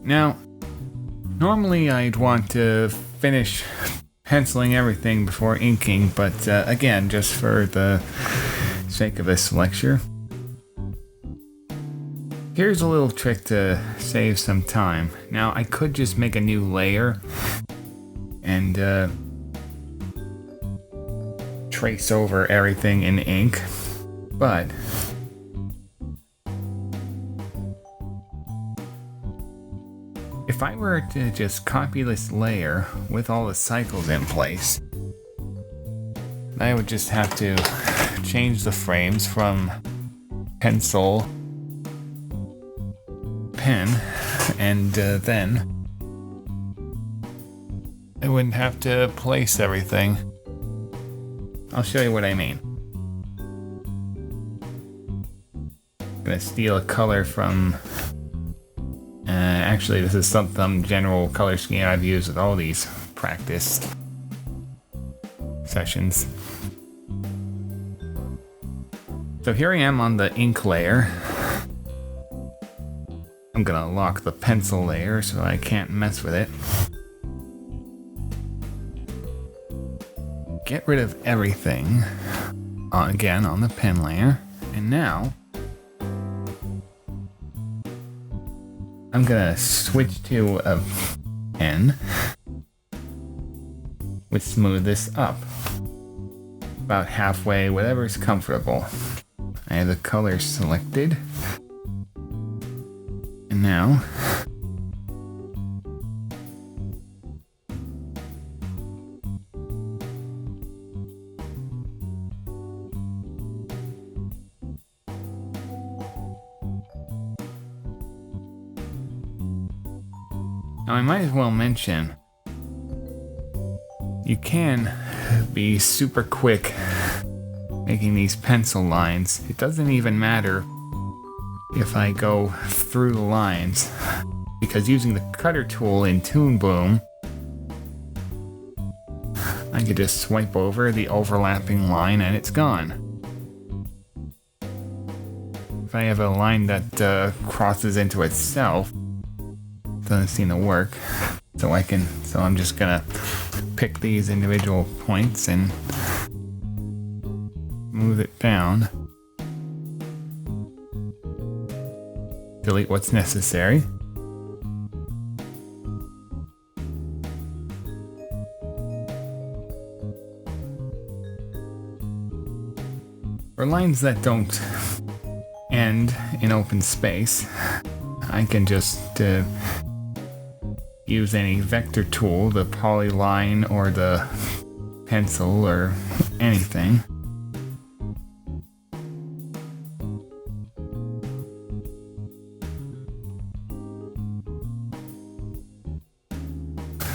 Now, normally I'd want to finish penciling everything before inking, but again, just for the sake of this lecture, here's a little trick to save some time. Now, I could just make a new layer and trace over everything in ink, but if I were to just copy this layer with all the cycles in place, I would just have to change the frames from pencil, pen, and then I wouldn't have to place everything. I'll show you what I mean. I'm gonna steal a color from actually, this is some general color scheme I've used with all these practice sessions. So here I am on the ink layer. I'm gonna lock the pencil layer so I can't mess with it. Get rid of everything, again on the pen layer, and now I'm gonna switch to a pen, which smooth this up about halfway, whatever's comfortable. I have the color selected, and now I might as well mention, you can be super quick making these pencil lines. It doesn't even matter if I go through the lines, because using the cutter tool in Toon Boom, I could just swipe over the overlapping line and it's gone. If I have a line that crosses into itself, doesn't seem to work, so I'm just gonna pick these individual points and move it down, delete what's necessary, for lines that don't end in open space, I can just use any vector tool, the polyline or the pencil or anything.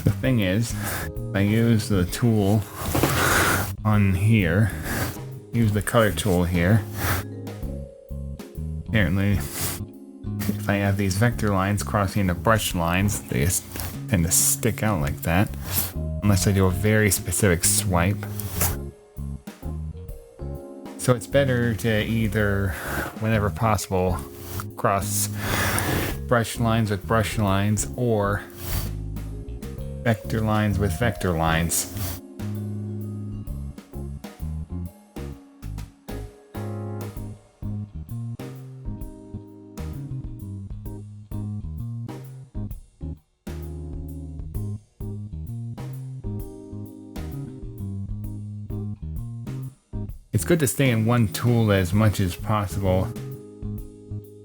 The thing is, if I use the tool on here, use the color tool here, apparently if I have these vector lines crossing into brush lines, they just tend to stick out like that, unless I do a very specific swipe. So it's better to either, whenever possible, cross brush lines with brush lines, or vector lines with vector lines. It's good to stay in one tool as much as possible.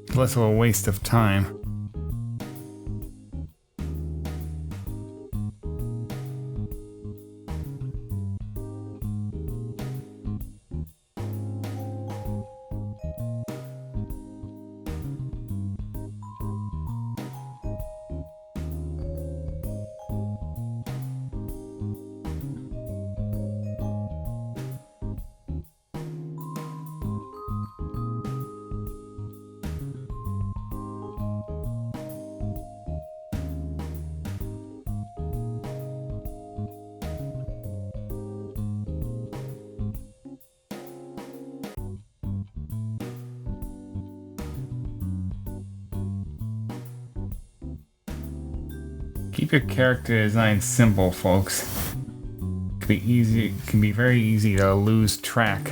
It's less of a waste of time. Keep your character design simple, folks. It can be very easy to lose track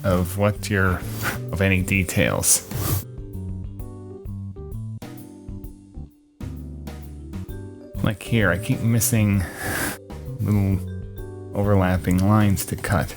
of of any details. Like here, I keep missing little overlapping lines to cut.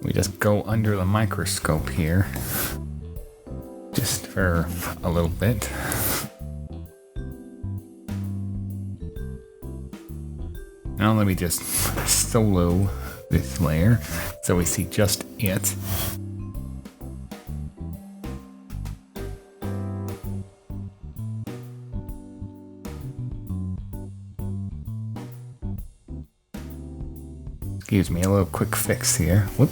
We just go under the microscope here, just for a little bit. Now let me just solo this layer so we see just it. Excuse me, a little quick fix here. Whoop.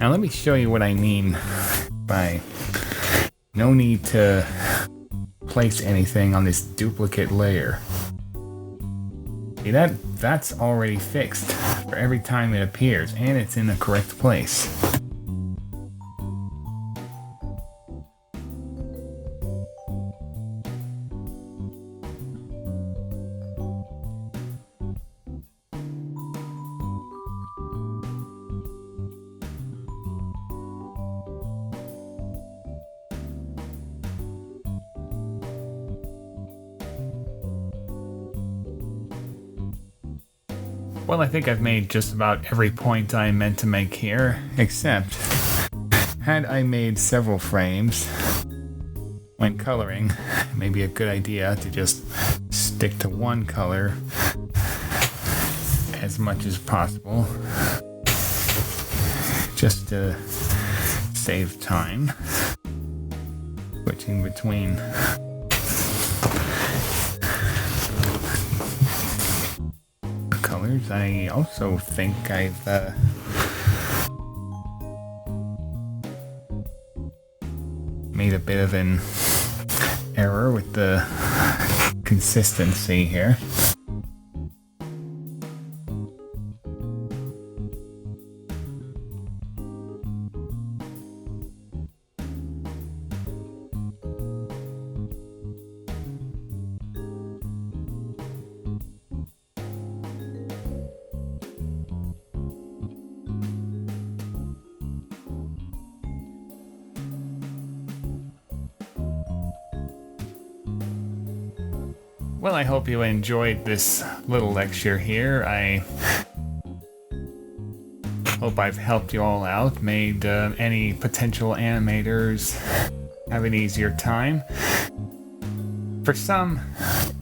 Now let me show you what I mean by no need to place anything on this duplicate layer. See, that's already fixed for every time it appears, and it's in the correct place. Well, I think I've made just about every point I meant to make here, except had I made several frames when coloring, it may be a good idea to just stick to one color as much as possible, just to save time switching between colors. I also think I've made a bit of an error with the consistency here. Well, I hope you enjoyed this little lecture here. I hope I've helped you all out, made any potential animators have an easier time. For some,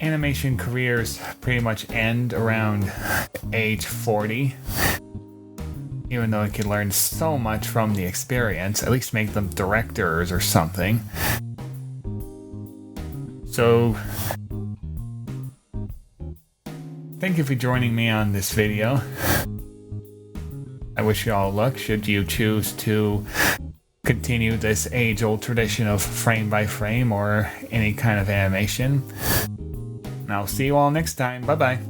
animation careers pretty much end around age 40. Even though I could learn so much from the experience, at least make them directors or something. So, thank you for joining me on this video. I wish you all luck should you choose to continue this age-old tradition of frame by frame or any kind of animation. And I'll see you all next time. Bye-bye.